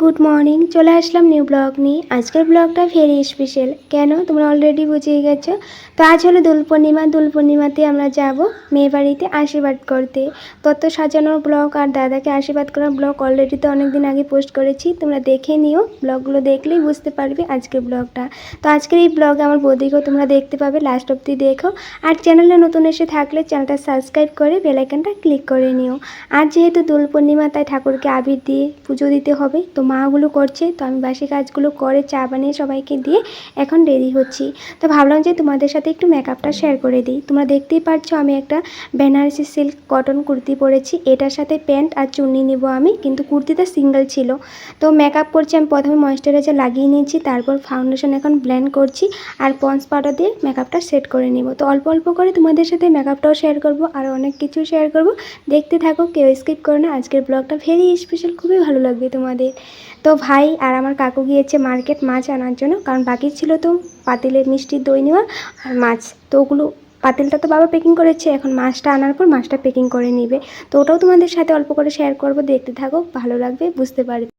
Good morning. চলে আসলাম new blog নিয়ে। আজকের ব্লগটা ভেরি স্পেশাল। কেন তোমরা অলরেডি বুঝিয়ে গেছো। তো আজ হলো দোল পূর্ণিমা। দোল পূর্ণিমাতে আমরা যাব মেয়ে বাড়িতে আশীর্বাদ করতে। তত সাজানোর ব্লগ আর দাদাকে আশীর্বাদ করার ব্লগ অলরেডি তো অনেক দিন আগে পোস্ট করেছি, তোমরা দেখে নিও। ব্লগগুলো দেখলেই বুঝতে পারবে আজকের ব্লগটা। তো আজকের এই ব্লগে আমার বৌদিকেও তোমরা দেখতে পাবে, লাস্ট অবধি দেখো। আর চ্যানেলে নতুন এসে থাকলে চ্যানেলটা সাবস্ক্রাইব করে বেল আইকনটা ক্লিক করে নিও। আর যেহেতু দোল পূর্ণিমা তাই ঠাকুরকে আবির দিয়ে পুজো দিতে হবে। তো মাগুলো করছে, তো আমি বাসি কাজগুলো করে চা বানিয়ে সবাইকে দিয়ে এখন রেডি হচ্ছি। তো ভাবলাম যে তোমাদের সাথে একটু মেকআপটা শেয়ার করে দিই। তোমরা দেখতেই পাচ্ছ আমি একটা বেনারসি সিল্ক কটন কুর্তি পরেছি। এটার সাথে প্যান্ট আর চুন্নি নিব আমি, কিন্তু কুর্তিটা সিঙ্গেল ছিল। তো মেকআপ করছি আমি, প্রথমে ময়েশ্চারাইজার লাগিয়ে নিয়েছি, তারপর ফাউন্ডেশন এখন ব্লেন্ড করছি আর পন্স পাউডার দিয়ে মেকআপটা সেট করে নিব। তো অল্প অল্প করে তোমাদের সাথে মেকআপটাও শেয়ার করব আর অনেক কিছু শেয়ার করব। দেখতে থাকো, কেউ স্কিপ করো না। আজকের ব্লগটা ভেরি স্পেশাল, খুবই ভালো লাগবে তোমাদের। তো ভাই আর আমার কাকু গিয়েছে মার্কেট মাছ আনার জন্য, কারণ বাকি ছিল তো পাতিলের মিষ্টি দই নেওয়া আর মাছ। তো ওগুলো পাতিলটা তো বাবা প্যাকিং করেছে, এখন মাছটা আনার পর মাছটা প্যাকিং করে নিবে। তো ওটাও তোমাদের সাথে অল্প করে শেয়ার করব। দেখতে থাকো, ভালো লাগবে, বুঝতে পারবে।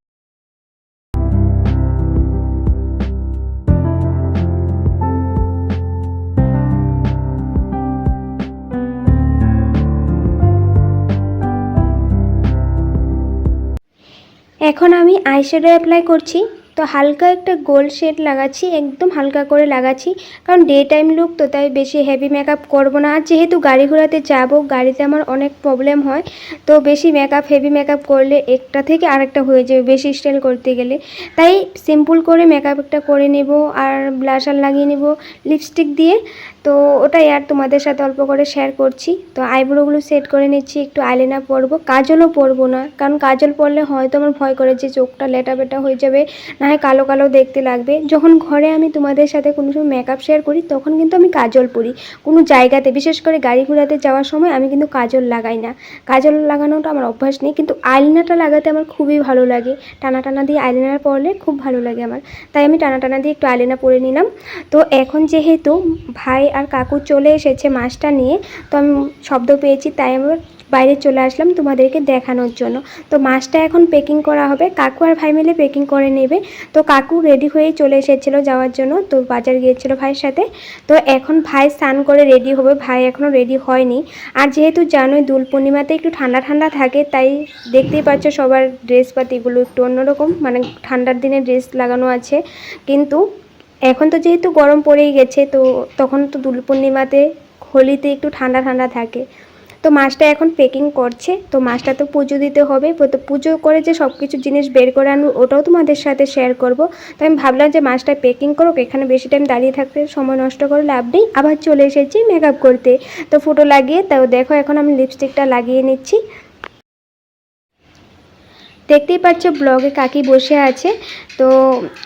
এখন আমি আইশ্যাডো অ্যাপ্লাই করছি। তো হালকা একটা গোল্ড শেড লাগাচ্ছি, একদম হালকা করে লাগাচ্ছি, কারণ ডে টাইম লুক তো, তাই বেশি হেভি মেকআপ করব না। আর যেহেতু গাড়ি ঘোড়াতে যাব, গাড়িতে আমার অনেক প্রবলেম হয়, তো বেশি মেকআপ হেভি মেকআপ করলে একটা থেকে আরেকটা হয়ে যাবে বেশি স্টাইল করতে গেলে। তাই সিম্পল করে মেকআপ একটা করে নেব আর ব্লাশার লাগিয়ে নেব লিপস্টিক দিয়ে। তো ওটাই আর তোমাদের সাথে অল্প করে শেয়ার করছি। তো আইব্রোগুলো সেট করে নিচ্ছি, একটু আইলাইনার পরবো, কাজলও পরবো না, কারণ কাজল পরলে হয়তো আমার ভয় করে যে চোখটা লেটা বেটা হয়ে যাবে, না হয় কালো কালো দেখতে লাগবে। যখন ঘরে আমি তোমাদের সাথে কোনো সময় মেকআপ শেয়ার করি তখন কিন্তু আমি কাজল পরি। কোনো জায়গাতে, বিশেষ করে গাড়ি ঘোড়াতে যাওয়ার সময় আমি কিন্তু কাজল লাগাই না। কাজল লাগানোটা আমার অভ্যাস নেই, কিন্তু আইলাইনারটা লাগাতে আমার খুবই ভালো লাগে। টানা টানা দিয়ে আইলাইনার পরলে খুব ভালো লাগে আমার, তাই আমি টানা টানা দিয়ে একটু আইলাইনার পরে নিলাম। তো এখন যেহেতু ভাই আর কাকু চলে এসেছে মাছটা নিয়ে, তো আমি শব্দ পেয়েছি, তাই আমি বাইরে চলে আসলাম তোমাদেরকে দেখানোর জন্য। তো মাছটা এখন প্যাকিং করা হবে, কাকু আর ভাই মিলে প্যাকিং করে নেবে। তো কাকু রেডি হয়েই চলে এসেছিলো যাওয়ার জন্য, তো বাজার গিয়েছিল ভাইয়ের সাথে। তো এখন ভাই স্নান করে রেডি হবে, ভাই এখনও রেডি হয়নি। আর যেহেতু জানোই দোল পূর্ণিমাতে একটু ঠান্ডা ঠান্ডা থাকে, তাই দেখতেই পাচ্ছ সবার ড্রেসপাতিগুলো একটু অন্যরকম, মানে ঠান্ডার দিনে ড্রেস লাগানো আছে। কিন্তু এখন তো যেহেতু গরম পড়েই গেছে, তো তখন তো দোল পূর্ণিমাতে হোলিতে একটু ঠান্ডা ঠান্ডা থাকে। তো মাছটা এখন প্যাকিং করছে। তো মাছটা তো পুজো দিতে হবে, তো পুজো করে যে সব কিছু জিনিস বের করে আনবো ওটাও তোমাদের সাথে শেয়ার করব। তো আমি ভাবলাম যে মাছটা প্যাকিং করুক, এখানে বেশি টাইম দাঁড়িয়ে থাকতে সময় নষ্ট করে লাভ নেই। আবার চলে এসেছি মেকআপ করতে। তো ফটো লাগিয়ে, তাও দেখো এখন আমি লিপস্টিকটা লাগিয়ে নিচ্ছি। দেখতেই পাচ্ছ ব্লগে কাকি বসে আছে। তো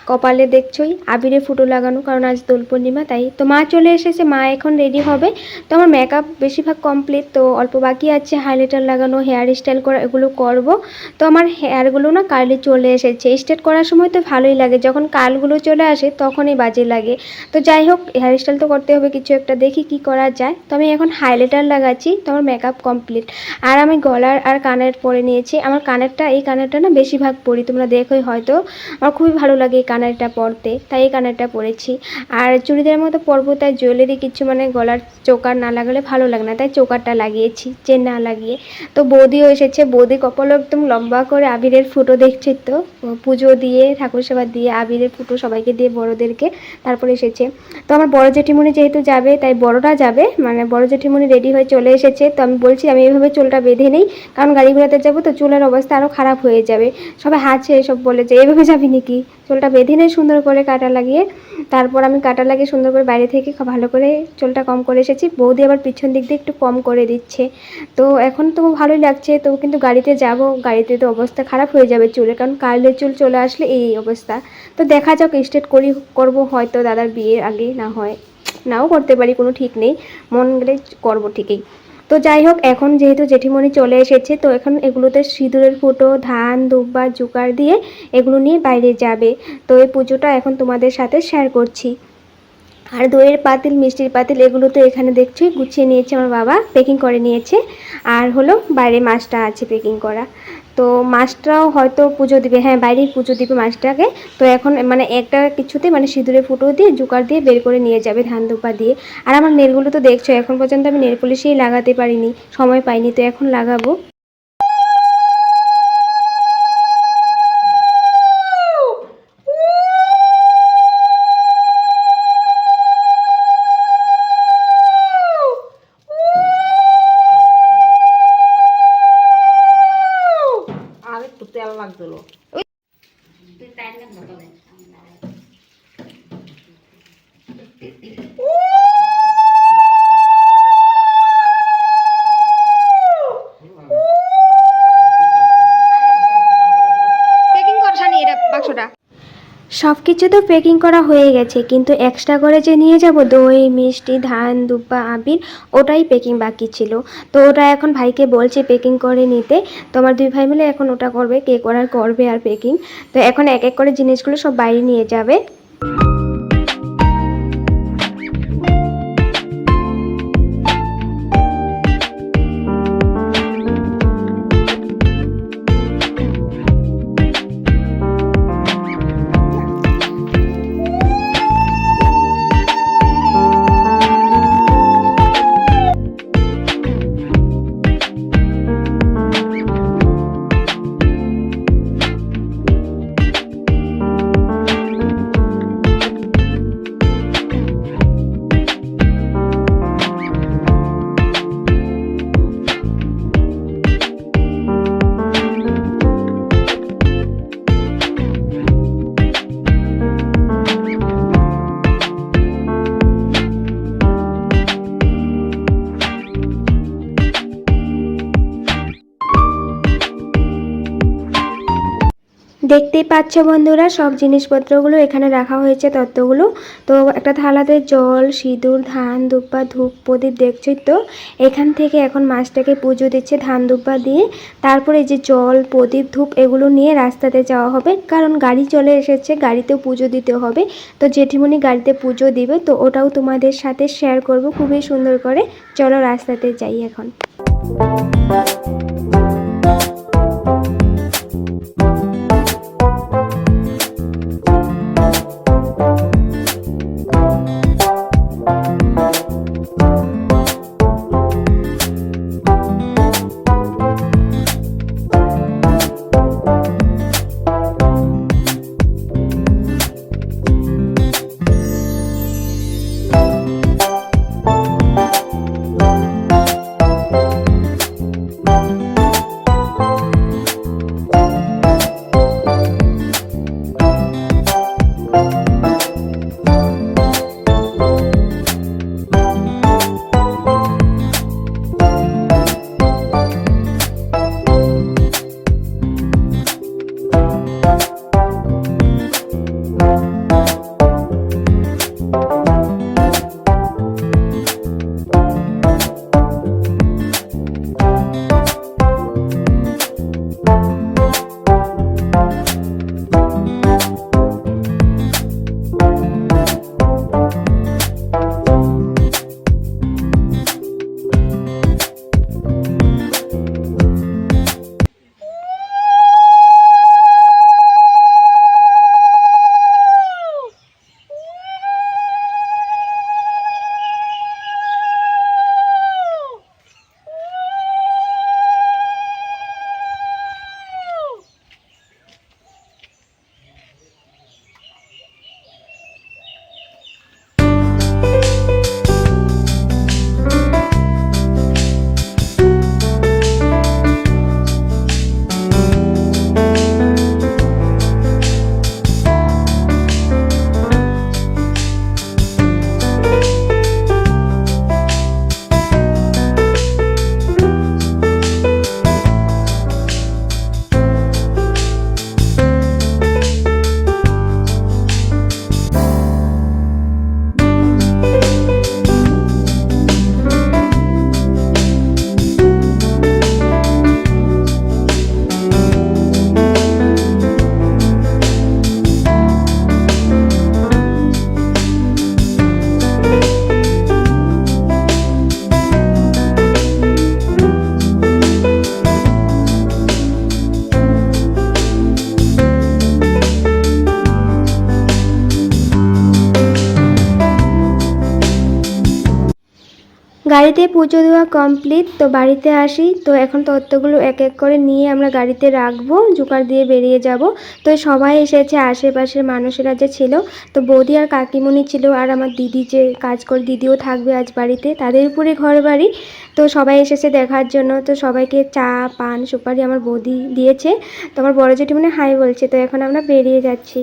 কপালে দেখছোই আবিরে ফুটো লাগানো, কারণ আজ দোল পূর্ণিমা তাই। তো মা চলে এসেছে, মা এখন রেডি হবে। তো আমার মেকআপ বেশিরভাগ কমপ্লিট, তো অল্প বাকি আছে হাইলাইটার লাগানো, হেয়ার স্টাইল করা, এগুলো করব। তো আমার হেয়ারগুলো না কার্লি চলে এসেছে। স্ট্রেট করার সময় তো ভালোই লাগে, যখন কালগুলো চলে আসে তখনই বাজে লাগে। তো যাই হোক, হেয়ার স্টাইল তো করতে হবে কিছু একটা, দেখি কি করা যায়। তো আমি এখন হাইলাইটার লাগাচ্ছি, তো আমার মেকআপ কমপ্লিট। আর আমি গলার আর কানের পরে নিয়েছি। আমার কানেরটা, এই কানেরটা না বেশিরভাগ পরি, তোমরা দেখোই হয়তো। আমার খুবই ভালো লাগে এই কানেরটা পরতে, তাই এই কানেরটা পরেছি। আর চুড়িদারের মতো পরবো, তাই জুয়েলারি কিছু মানে গলার চোকার না লাগালে ভালো লাগে না, তাই চোকারটা লাগিয়েছি চেন না লাগিয়ে। তো বৌদিও এসেছে, বৌদি কপালে একদম লম্বা করে আবিরের ফুটো দেখছে। তো পুজো দিয়ে ঠাকুর সেবা দিয়ে আবিরের ফুটো সবাইকে দিয়ে বড়োদেরকে, তারপরে এসেছে। তো আমার বড় জেঠিমণি যেহেতু যাবে, তাই বড়টা যাবে, মানে বড় জেঠিমণি রেডি হয়ে চলে এসেছে। তো আমি বলছি আমি এইভাবে চুলটা বেঁধে নেই, কারণ গাড়ি ঘোড়াতে যাবো তো চুলের অবস্থা আরও খারাপ হয়ে যাবে। সবাই হাসছে, এসব বলে যে এইভাবে যাবি নাকি, চুলটা বেঁধে নেই সুন্দর করে কাটা লাগিয়ে। তারপর আমি কাটা লাগিয়ে সুন্দর করে বাইরে থেকে ভালো করে চুলটা কম করে এসেছি। বৌদি আবার পিছন দিক দিয়ে একটু কম করে দিচ্ছে। তো এখন তো ভালোই লাগছে। তো কিন্তু গাড়িতে যাব, গাড়িতে তো অবস্থা খারাপ হয়ে যাবে চুলের, কারণ কার্লের চুল চলে আসলে এই অবস্থা। তো দেখা যাক, স্ট্রেট করবো হয়তো দাদার বিয়ের আগে, না হয় নাও করতে পারি, কোনো ঠিক নেই, মন গেলে করবো ঠিকই। তো যাই হোক, এখন যেহেতু জেঠিমণি চলে এসেছে, তো এখন এগুলোতে সিঁদুরের ফুটো, ধান দুব্বা জোগাড় দিয়ে এগুলো নিয়ে বাইরে যাবে। তো এই পুজোটা এখন তোমাদের সাথে শেয়ার করছি। আর দইয়ের পাতিল, মিষ্টির পাতিল, এগুলো তো এখানে দেখছি গুছিয়ে নিয়েছে আমার বাবা, প্যাকিং করে নিয়েছে। আর হলো বাইরে মাছটা আছে প্যাকিং করা। তো মাছটাও হয়তো পুজো দিবে, হ্যাঁ বাইরেই পুজো দিবে মাছটাকে। তো এখন মানে একটা কিছুতে মানে সিঁদুরে ফুটো দিয়ে জোগাড় দিয়ে বের করে নিয়ে যাবে ধান ধূপা দিয়ে। আর আমার নেলগুলো তো দেখছো, এখন পর্যন্ত আমি নেল পলিশই লাগাতে পারিনি, সময় পাইনি, তো এখন লাগাবো। আর একটু তেল লাগছিল। প্যাকিং করছা নি এটা বাক্সটা? সব কিছু তো প্যাকিং করা হয়ে গেছে, কিন্তু এক্সট্রা করে যে নিয়ে যাব দই মিষ্টি ধান দুব্বা আবির, ওটাই প্যাকিং বাকি ছিল। তো ওটা এখন ভাইকে বলছে প্যাকিং করে নিতে। তো আমার দুই ভাই মিলে এখন ওটা করবে, কে করার করবে আর প্যাকিং। তো এখন এক এক করে জিনিসগুলো সব বাইরে নিয়ে যাবে। দেখতেই পাচ্ছ বন্ধুরা, সব জিনিসপত্রগুলো এখানে রাখা হয়েছে, তত্ত্বগুলো। তো একটা থালাতে জল সিঁদুর ধান দুব্বা ধূপ প্রদীপ দেখছই তো। এখান থেকে এখন মাছটাকে পুজো দিচ্ছে ধান দুব্বা দিয়ে। তারপরে যে জল প্রদীপ ধূপ এগুলো নিয়ে রাস্তাতে যাওয়া হবে, কারণ গাড়ি চলে এসেছে, গাড়িতেও পুজো দিতে হবে। তো জেঠিমণি গাড়িতে পুজো দিবে, তো ওটাও তোমাদের সাথে শেয়ার করব খুবই সুন্দর করে। চলো রাস্তাতে যাই এখন। গাড়িতে পুজো দেওয়া কমপ্লিট, তো বাড়িতে আসি। তো এখন তত্ত্বগুলো এক এক করে নিয়ে আমরা গাড়িতে রাখবো, জোগাড় দিয়ে বেরিয়ে যাব। তো সবাই এসেছে, আশেপাশের মানুষেরা যে ছিল, তো বৌদি আর কাকিমণি ছিল, আর আমার দিদি যে কাজ করে, দিদিও থাকবে আজ বাড়িতে, তাদের উপরে ঘর বাড়ি। তো সবাই এসেছে দেখার জন্য। তো সবাইকে চা পান সুপারি আমার বৌদি দিয়েছে। তো আমার বড় জেঠিমণি হাই বলছে। তো এখন আমরা বেরিয়ে যাচ্ছি।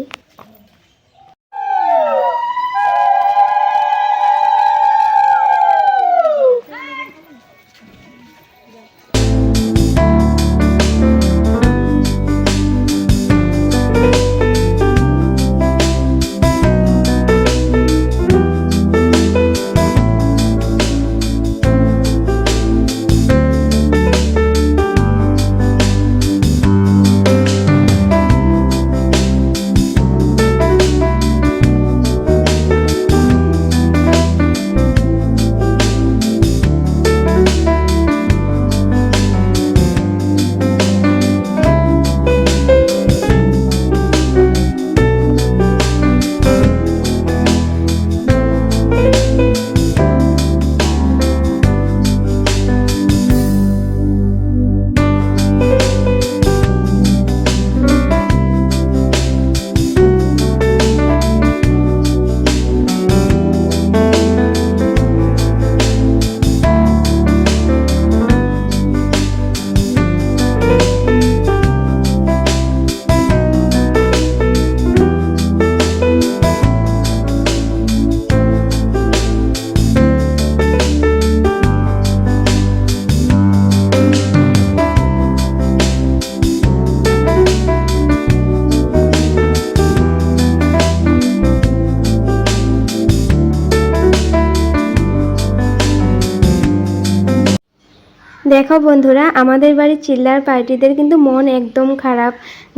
দেখো বন্ধুরা, আমাদের বাড়ির চিল্লার পার্টিদের কিন্তু মন একদম খারাপ।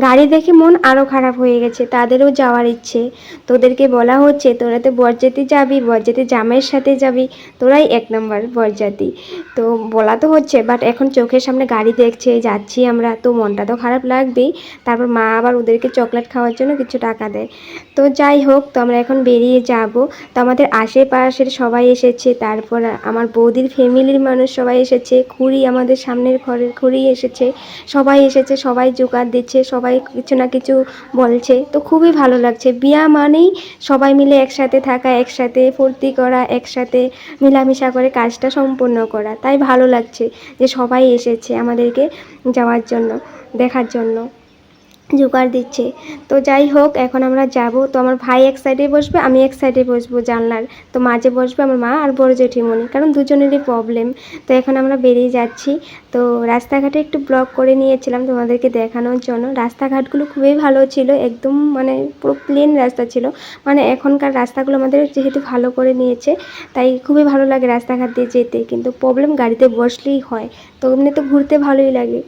গাড়ি দেখে মন আরও খারাপ হয়ে গেছে, তাদেরও যাওয়ার ইচ্ছে। তোদেরকে বলা হচ্ছে তোরা তো বরযাত্রী যাবি, বরযাত্রী জামাইয়ের সাথে যাবি, তোরাই এক নম্বর বরযাত্রী। তো বলা তো হচ্ছে, বাট এখন চোখের সামনে গাড়ি দেখছে, যাচ্ছি আমরা, তো মনটা তো খারাপ লাগবেই। তারপর মা আবার ওদেরকে চকলেট খাওয়ার জন্য কিছু টাকা দেয়। তো যাই হোক, তো আমরা এখন বেরিয়ে যাব। তো আমাদের আশেপাশের সবাই এসেছে, তারপর আমার বৌদির ফ্যামিলির মানুষ সবাই এসেছে, খুড়ি আমাদের সামনের ঘরের খুড়ি এসেছে, সবাই এসেছে, সবাই জোগাড় দিচ্ছে, সবাই কিছু না কিছু বলছে। তো খুবই ভালো লাগছে। বিয়া মানেই সবাই মিলে একসাথে থাকা, একসাথে ফুর্তি করা, একসাথে মেলামেশা করে কাজটা সম্পূর্ণ করা। তাই ভালো লাগছে যে সবাই এসেছে আমাদেরকে যাওয়ার জন্য, দেখার জন্য জোগাড় দিচ্ছে। তো যাই হোক, এখন আমরা যাব। তো আমার ভাই এক সাইডে বসবে, আমি এক সাইডে বসবো জানলার। তো মাঝে বসবে আমার মা আর বড় জেঠিমণি, কারণ দুজনেরই প্রবলেম। তো এখন আমরা বেরিয়ে যাচ্ছি। তো রাস্তাঘাটে একটু ব্লগ করে নিয়েছিলাম তোমাদেরকে দেখানোর জন্য। রাস্তাঘাটগুলো খুবই ভালো ছিল, একদম মানে পুরো প্লেন রাস্তা ছিল। মানে এখনকার রাস্তাগুলো আমাদের যেহেতু ভালো করে নিয়েছে, তাই খুবই ভালো লাগে রাস্তাঘাট দিয়ে যেতে। কিন্তু প্রবলেম গাড়িতে বসলেই হয়। তো এমনি তো ঘুরতে ভালোই লাগে।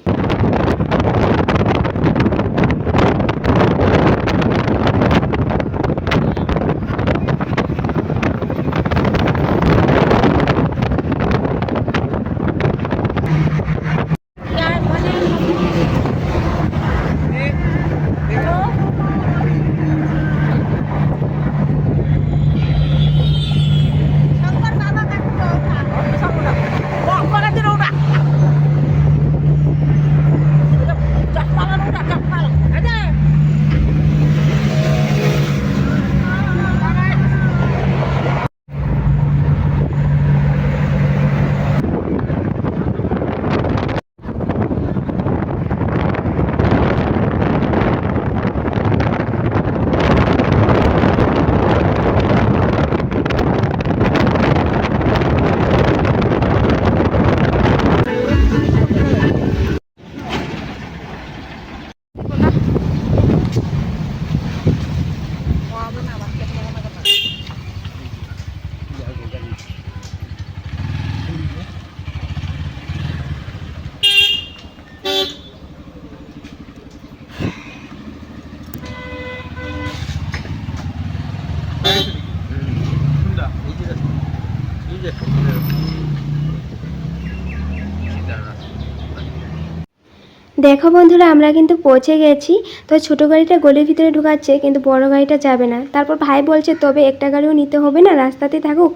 দেখো বন্ধুরা, আমরা কিন্তু পৌঁছে গেছি। তো ছোটো গাড়িটা গলির ভিতরে ঢুকাচ্ছে, কিন্তু বড় গাড়িটা যাবে না। তারপর ভাই বলছে তবে একটা গাড়িও নিতে হবে না, রাস্তাতে থাকুক,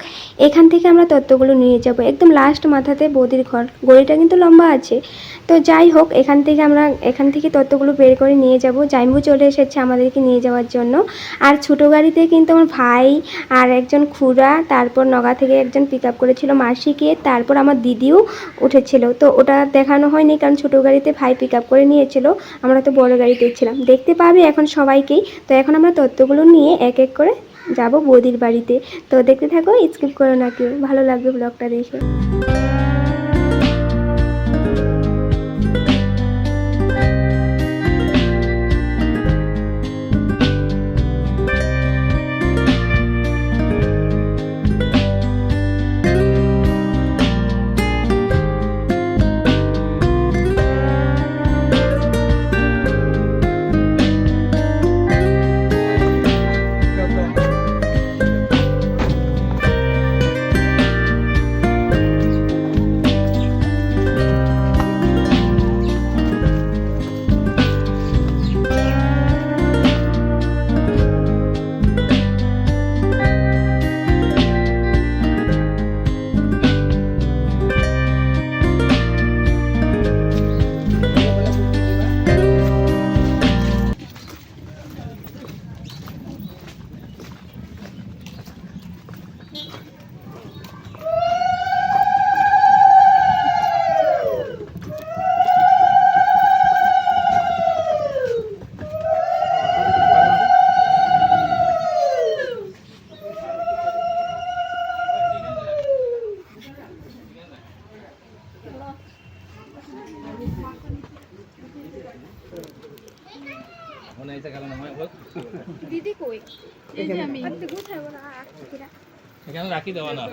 এখান থেকে আমরা তত্ত্বগুলো নিয়ে যাব। একদম লাস্ট মাথাতে বৌদির ঘর, গলিটা কিন্তু লম্বা আছে। তো যাই হোক, এখান থেকে তত্ত্বগুলো বের করে নিয়ে যাব। জাইম্বু চলে এসেছে আমাদেরকে নিয়ে যাওয়ার জন্য। আর ছোটো গাড়িতে কিন্তু আমার ভাই আর একজন খুড়া, তারপর নগা থেকে একজন পিক আপ করেছিল মাসিকে, তারপর আমার দিদিও উঠেছিল। তো ওটা দেখানো হয়নি, কারণ ছোটো গাড়িতে ভাই পিক আপ করে নিয়েছিল, আমরা তো বড় গাড়িতে ছিলাম। দেখতে পাবে এখন সবাইকেই। তো এখন আমরা তত্ত্বগুলো নিয়ে এক এক করে যাব বৌদির বাড়িতে। তো দেখতে থাকো, স্কিপ করো না কেউ, ভালো লাগবে ব্লগটা দেখে। দিদি কই? এই যে আমি আরে গুছাবো না, এখানে রাখি দেওয়া না।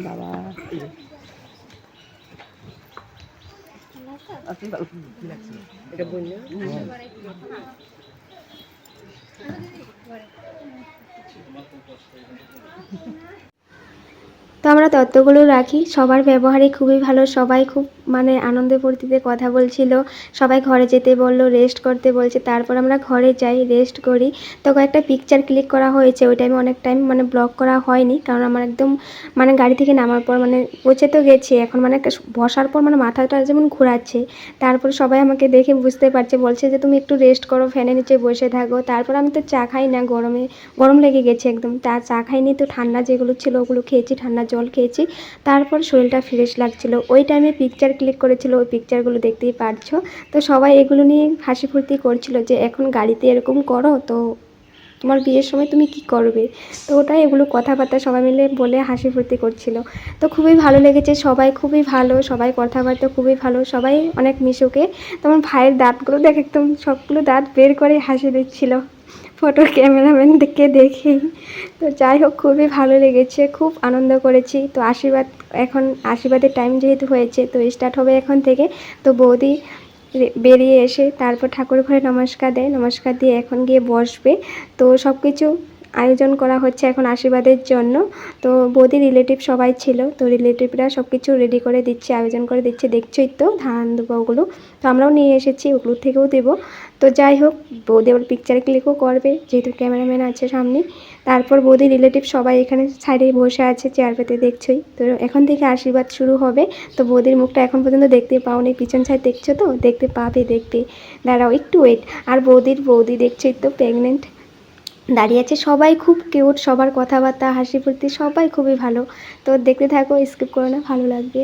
বাবা এটা বললো তো আমরা তত্ত্বগুলো রাখি। সবার ব্যবহারই খুবই ভালো, সবাই খুব আনন্দে ফুর্তিতে কথা বলছিল। সবাই ঘরে যেতে বলল, রেস্ট করতে বলছে। তারপর আমরা ঘরে যাই, রেস্ট করি। তো কয়েকটা পিকচার ক্লিক করা হয়েছে। ওই টাইমে অনেক টাইম ব্লগ করা হয়নি, কারণ আমার একদম গাড়ি থেকে নামার পর পৌঁছে তো গেছি, এখন বসার পর মাথাটা যেমন ঘোরাচ্ছে। তারপর সবাই আমাকে দেখে বুঝতে পারছে, বলছে যে তুমি একটু রেস্ট করো, ফ্যানের নিচে বসে থাকো। তারপর আমি তো চা খাই না, গরম লেগে গেছে একদম। চা খাইনি, তো ঠান্ডা যেগুলো ছিল ওগুলো খেয়েছি, ঠান্ডা জল খেয়েছি। তারপর শরীরটা ফ্রেশ লাগছিল। ওই টাইমে পিকচার ক্লিক করেছিল, ওই পিকচারগুলো দেখতেই পারছো। তো সবাই এগুলো নিয়ে হাসি ফুর্তি করছিল যে এখন গাড়িতে এরকম করো, তো তোমার বিয়ের সময় তুমি কি করবে। তো ওটাই, এগুলো কথাবার্তা সবাই মিলে বলে হাসি ফুর্তি করছিল। তো খুবই ভালো লেগেছে, সবাই খুবই ভালো, সবাই কথাবার্তা খুবই ভালো, সবাই অনেক মিশুকে। তোমার ভাইয়ের দাঁতগুলো দেখ, একদম সবগুলো দাঁত বের করে হাসি দিচ্ছিল ফটো ক্যামেরাম্যানকে দেখেই। তো যাই হোক, খুবই ভালো লেগেছে, খুব আনন্দ করেছি। তো এখন আশীর্বাদের টাইম যেহেতু হয়েছে, তো স্টার্ট হবে এখন থেকে। তো বৌদি বেরিয়ে এসে তারপর ঠাকুর ঘরে নমস্কার দেয়, নমস্কার দিয়ে এখন গিয়ে বসবে। তো সব কিছু আয়োজন করা হচ্ছে এখন আশীর্বাদের জন্য। তো বৌদি রিলেটিভ সবাই ছিল, তো রিলেটিভরা সব কিছু রেডি করে দিচ্ছে, আয়োজন করে দিচ্ছে। দেখছোই তো ধান দুবা ওগুলো, তো আমরাও নিয়ে এসেছি, ওগুলো থেকেও দেবো। তো যাই হোক, বৌদি আবার পিকচার ক্লিকও করবে, যেহেতু ক্যামেরাম্যান আছে সামনে। তারপর বৌদি রিলেটিভ সবাই এখানে সাইডে বসে আছে চেয়ার পেতে, দেখছোই তো। এখন থেকে আশীর্বাদ শুরু হবে। তো বৌদির মুখটা এখন পর্যন্ত দেখতে পাওনি, পিছন সাইড দেখছো তো, দেখতে পাবে, দেখতে দাঁড়াও একটু ওয়েট। আর বৌদি দেখছোই তো, প্রেগনেন্ট, দাঁড়িয়ে আছে। সবাই খুব কিউট, সবার কথাবার্তা হাসি ফুর্তি সবাই খুবই ভালো। তো দেখতে থাকো, স্কিপ করো না, ভালো লাগবে।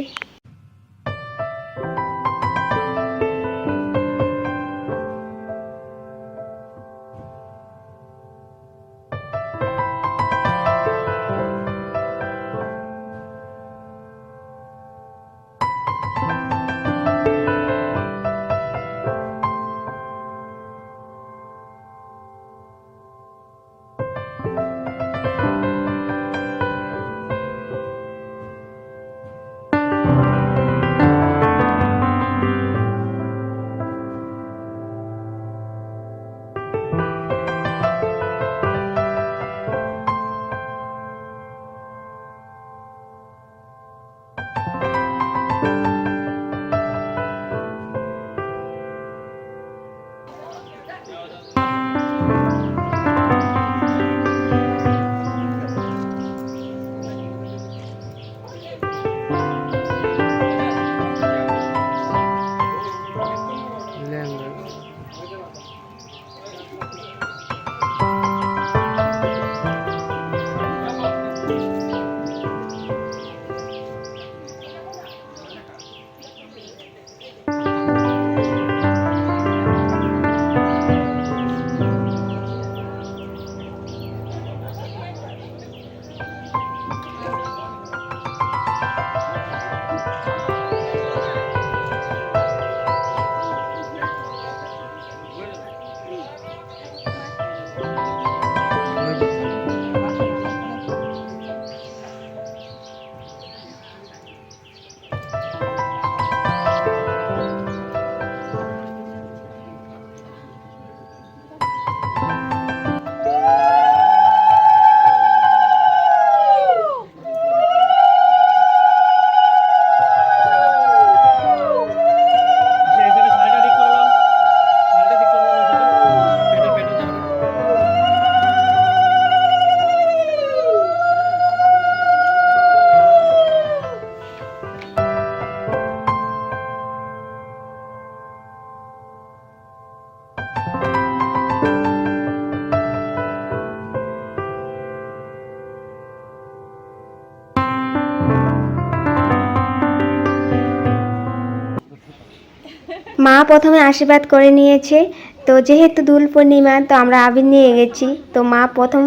মা প্রথমে আশীর্বাদ করে নিয়েছে। তো যেহেতু দোল পূর্ণিমা, তো আমরা আবির নিয়ে গেছি। তো মা প্রথম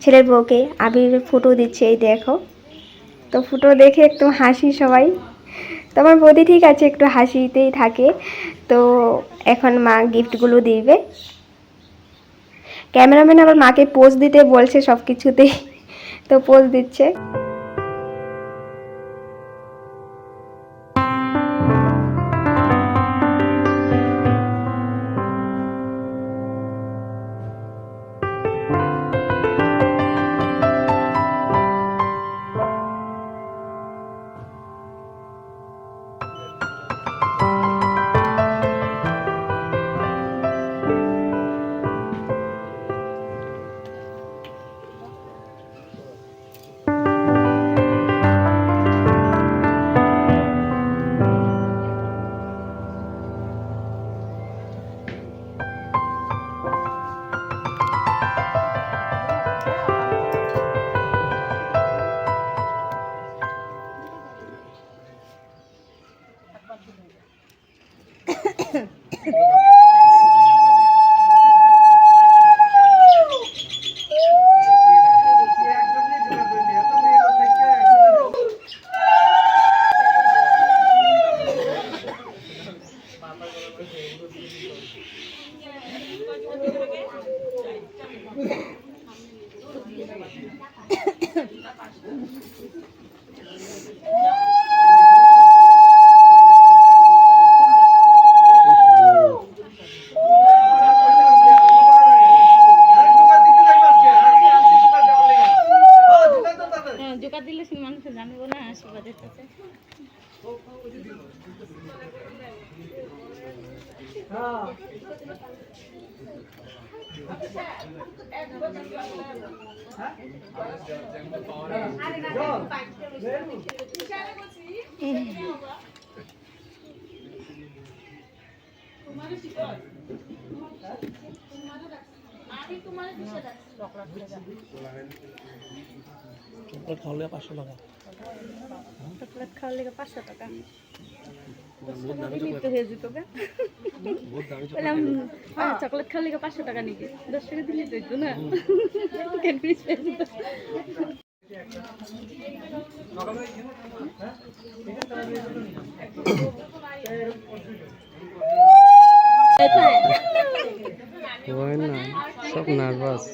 ছেলের বউকে আবির ফুটো দিচ্ছে, এই দেখো। তো ফুটো দেখে একটু হাসি সবাই। তো আমার বৌদি ঠিক আছে, একটু হাসিতেই থাকে। তো এখন মা গিফটগুলো দিবে। ক্যামেরাম্যান আবার মাকে পোজ দিতে বলছে সব কিছুতেই, তো পোজ দিচ্ছে। চকলেট খাওয়ালে 500 টাকা। চকলেট খাওয়ার লেগে 500 টাকা বহুত দামি তো হয়ে যেত গা। বহুত দামি বললাম চকলেট খাওয়ার লেগে 500 টাকা নিবি, 10 টাকা দিলে তো না ক্যাডবেরিজ পেয়ে যেত। হয় না, সব নার্ভাস।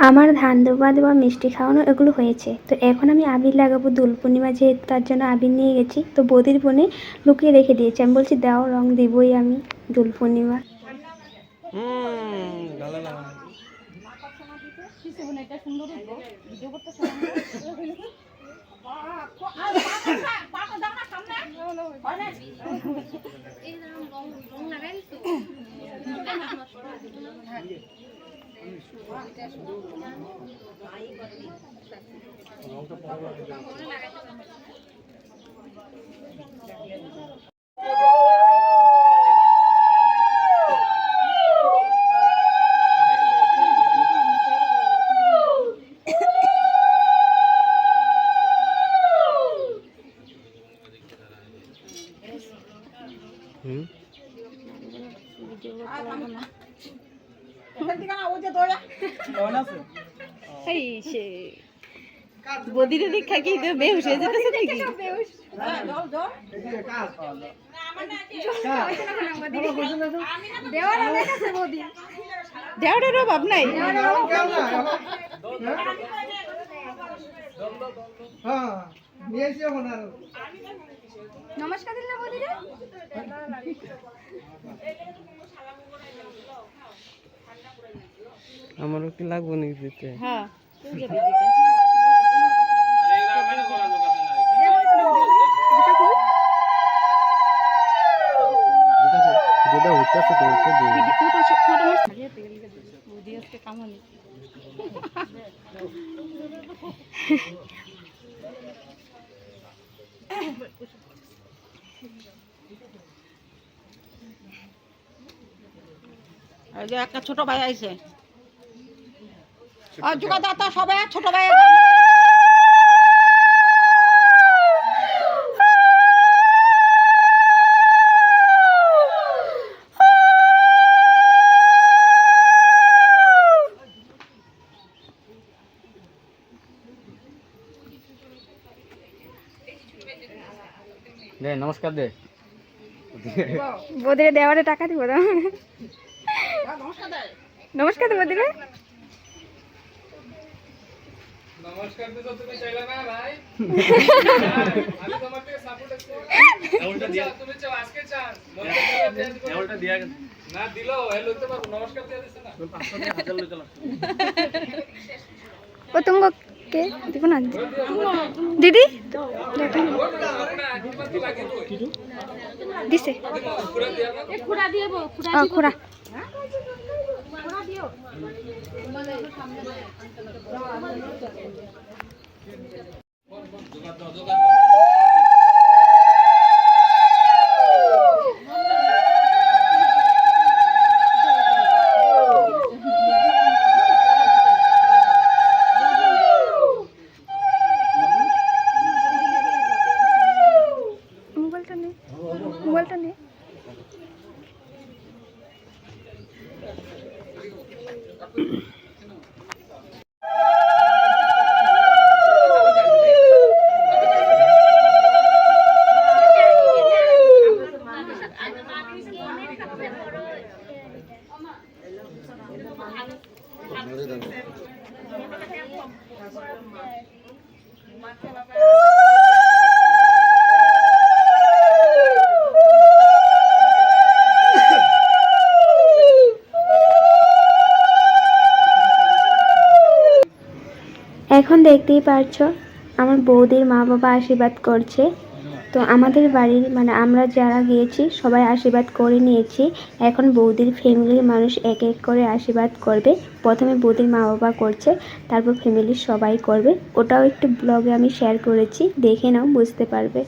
আমার ধান দেওয়া দেওয়া মিষ্টি খাওয়ানো এগুলো হয়েছে। তো এখন আমি আবির লাগাবো দোল পূর্ণিমা, যেহেতু তার জন্য আবির নিয়ে গেছি। তো বৌদির বোনে লুকিয়ে রেখে দিয়েছে, আমি বলছি দাও, রং দিবই আমি দোল পূর্ণিমা। এই সে বদিরে দেখা কি বেহুশ হয়ে যেতেছে নাকি দেওয়ারের অভাব নাই নমস্কার দিন না বদিরে আমারও কি লাগবো নাকি দিতে? হ্যাঁ তুই যাবি দিতে যেটা হইতেছে তো ওকে দিই। বদি আজকে কামানি এই যে একটা ছোট ভাই আইছে আর যুগা দাতা সবাই ছোট ভাই দে নমস্কার দে। বদিরে দেওয়ারে টাকা দিব দাও নমস্কার দে বদিরে নমস্কার দিছো তুমি চাইলা না ভাই আমি তোমার থেকে সাপোর্ট করছি এমনটা দিয়া তুমি চাও আজকে চান এমনটা দিয়া না দিলো এ লইতে পারবো নমস্কার দিয়া দিছ না 500 টাকা 1000 লইতে লাগবে ও তুমি কে দিব না দিদি দিছে খুড়া দিয়ে খুড়া মোবাইলটা নে এখন দেখতেই পারছো আমার বৌদির মা বাবা আশীর্বাদ করছে। তো আমাদের বাড়ির মানে আমরা যারা গিয়েছি সবাই আশীর্বাদ করে নিয়েছি। এখন বৌদির ফ্যামিলির মানুষ এক এক করে আশীর্বাদ করবে। প্রথমে বৌদির মা বাবা করছে, তারপর ফ্যামিলির সবাই করবে। ওটাও একটু ব্লগে আমি শেয়ার করেছি, দেখে নাও, বুঝতে পারবে।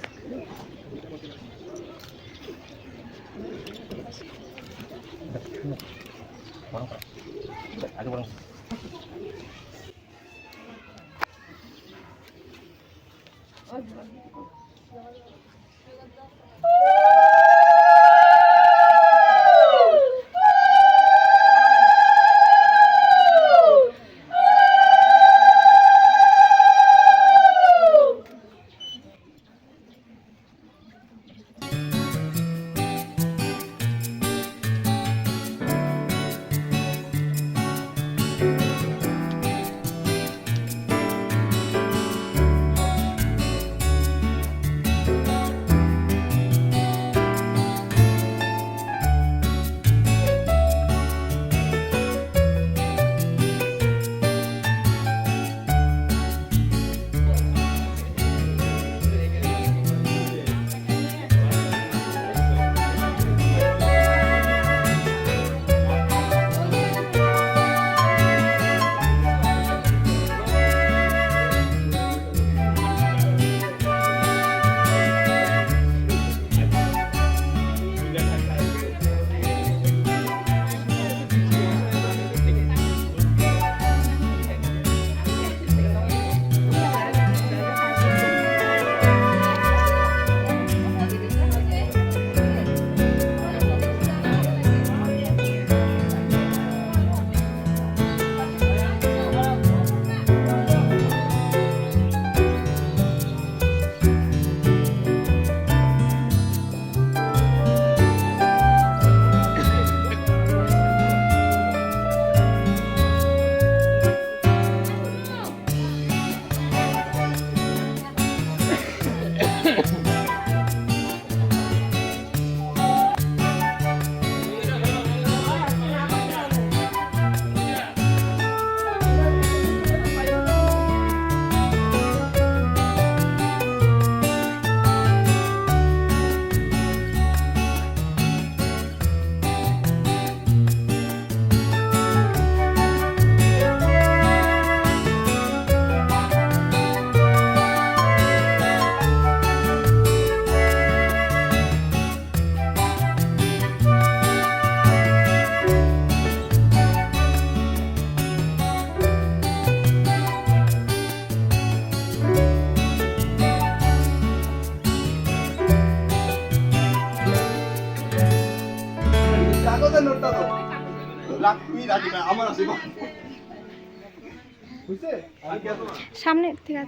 সামনে থেকে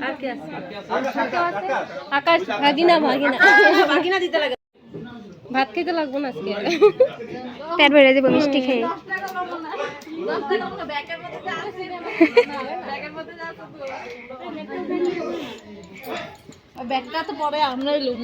আর কি আছে আকাশ ভাগিনা ভাগিনা দিতে লাগে ভাত খেতে লাগবো না আজকে পেট ভরে দেবো মিষ্টি খেয়ে। ব্যাগটা তো পরে আমরাই লুব।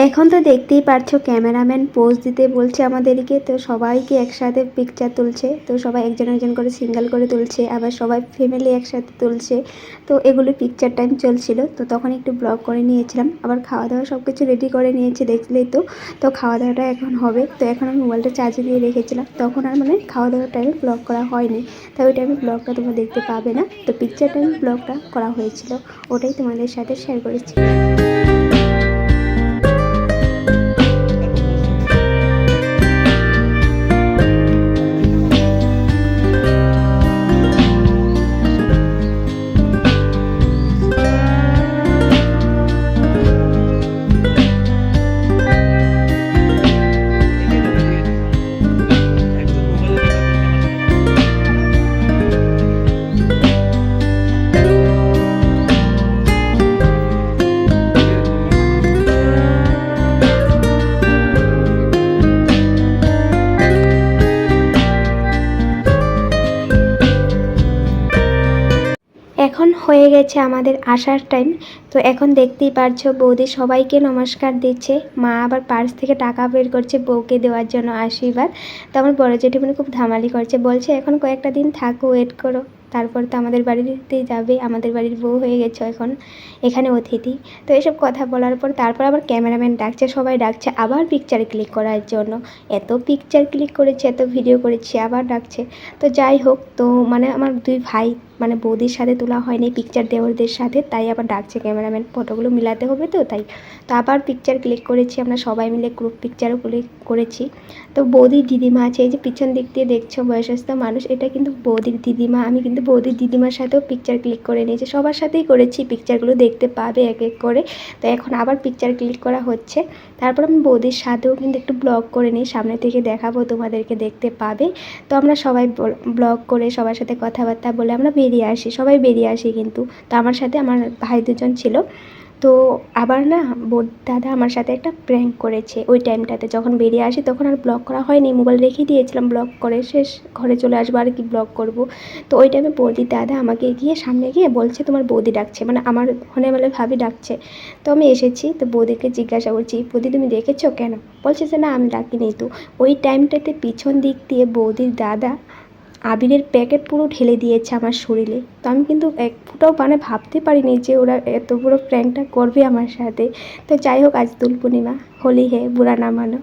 এখন তো দেখতেই পারছো ক্যামেরাম্যান পোজ দিতে বলছে আমাদেরকে, তো সবাইকে একসাথে পিকচার তুলছে। তো সবাই একজন একজন করে সিঙ্গেল করে তুলছে, আবার সবাই ফ্যামিলি একসাথে তুলছে। তো এগুলো পিকচার টাইম চলছিল, তো তখন একটু ব্লগ করে নিয়েছিলাম। আবার খাওয়া দাওয়া সব কিছু রেডি করে নিয়েছে দেখলেই তো। তো খাওয়া দাওয়াটা এখন হবে। তো এখন আমি মোবাইলটা চার্জে দিয়ে রেখেছিলাম, তখন আর মানে খাওয়া দাওয়ার টাইমে ব্লগ করা হয়নি, তাই ওই টাইমে ব্লগটা তোমরা দেখতে পাবে না। তো পিকচার টাইমে ব্লগটা করা হয়েছিল, ওটাই তোমাদের সাথে শেয়ার করেছি। এখন হয়ে গেছে আমাদের আসার টাইম। তো এখন দেখতেই পারছো বৌদি সবাইকে নমস্কার দিচ্ছে। মা আবার পার্স থেকে টাকা বের করছে বউকে দেওয়ার জন্য আশীর্বাদ। তো আমার বড় জেঠিমণি খুব ধামালি করছে, বলছে এখন কয়েকটা দিন থাকো, ওয়েট করো, তারপর তো আমাদের বাড়িতেই যাবে, আমাদের বাড়ির বউ হয়ে গেছো এখন, এখানে অতিথি। তো এসব কথা বলার পর তারপর আবার ক্যামেরাম্যান ডাকছে, সবাই ডাকছে আবার পিকচার ক্লিক করার জন্য। এত পিকচার ক্লিক করেছে, এত ভিডিও করেছি, আবার ডাকছে। তো যাই হোক, তো মানে আমার দুই ভাই মানে বৌদির সাথে তোলা হয়নি পিকচার, দেওরদের সাথে, তাই আবার ডাকছে ক্যামেরাম্যান, ফটোগুলো মিলাতে হবে তো তাই। তো আবার পিকচার ক্লিক করেছি, আমরা সবাই মিলে গ্রুপ পিকচারও ক্লিক করেছি। তো বৌদির দিদিমা আছে, এই যে পিছন দিক দিয়ে দেখছো বয়সস্থ মানুষ, এটা কিন্তু বৌদির দিদিমা। আমি কিন্তু বৌদির দিদিমার সাথেও পিকচার ক্লিক করে নিয়েছি, সবার সাথেই করেছি, পিকচারগুলো দেখতে পাবে এক এক করে। তো এখন আবার পিকচার ক্লিক করা হচ্ছে। তারপর আমি বৌদির সাথেও কিন্তু একটু ব্লগ করে নিই, সামনে থেকে দেখাবো, তোমাদেরকে দেখতে পাবে। তো আমরা সবাই ব্লগ করে সবার সাথে কথাবার্তা বলে আমরা বেরিয়ে আসি, সবাই বেরিয়ে আসি কিন্তু। তো আমার সাথে আমার ভাই দুজন ছিল। তো আবার না দাদা আমার সাথে একটা প্র্যাঙ্ক করেছে ওই টাইমটাতে, যখন বেরিয়ে আসি তখন আর ব্লগ করা হয়নি, মোবাইল রেখে দিয়েছিলাম, ব্লগ করে শেষ ঘরে চলে আসবো, আর কি ব্লগ করব। তো ওই টাইমে বৌদির দাদা আমাকে গিয়ে সামনে গিয়ে বলছে তোমার বৌদি ডাকছে, মানে আমার ফোনে বলে ভাবি ডাকছে। তো আমি এসেছি, তো বৌদিকে জিজ্ঞাসা করছি বৌদি তুমি দেখেছো কেন? বলছে যে না আমি ডাকিনি। তো ওই টাইমটাতে পিছন দিক দিয়ে বৌদির দাদা আবিরের প্যাকেট পুরো ঢেলে দিয়েছে আমার শরীরে। তো আমি কিন্তু এক ফুটাও মানে ভাবতে পারিনি যে ওরা এত বড় প্র্যাঙ্কটা করবে আমার সাথে। তো যাই হোক, আজ দোল পূর্ণিমা, হোলি হে বুড়া না মানো।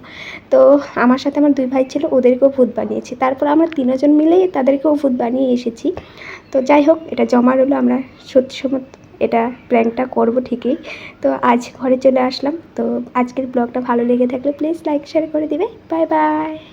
তো আমার সাথে আমার দুই ভাই ছিল, ওদেরকেও ভূত বানিয়েছি, তারপর আমরা তিনজন মিলেই তাদেরকেও ভূত বানিয়ে এসেছি। তো যাই হোক, এটা জমা রইলো, আমরা সত্যি সময় এটা প্র্যাঙ্কটা করবো ঠিকই। তো আজ ঘরে চলে আসলাম। তো আজকের ব্লগটা ভালো লেগে থাকলে প্লিজ লাইক শেয়ার করে দিবে। Bye bye.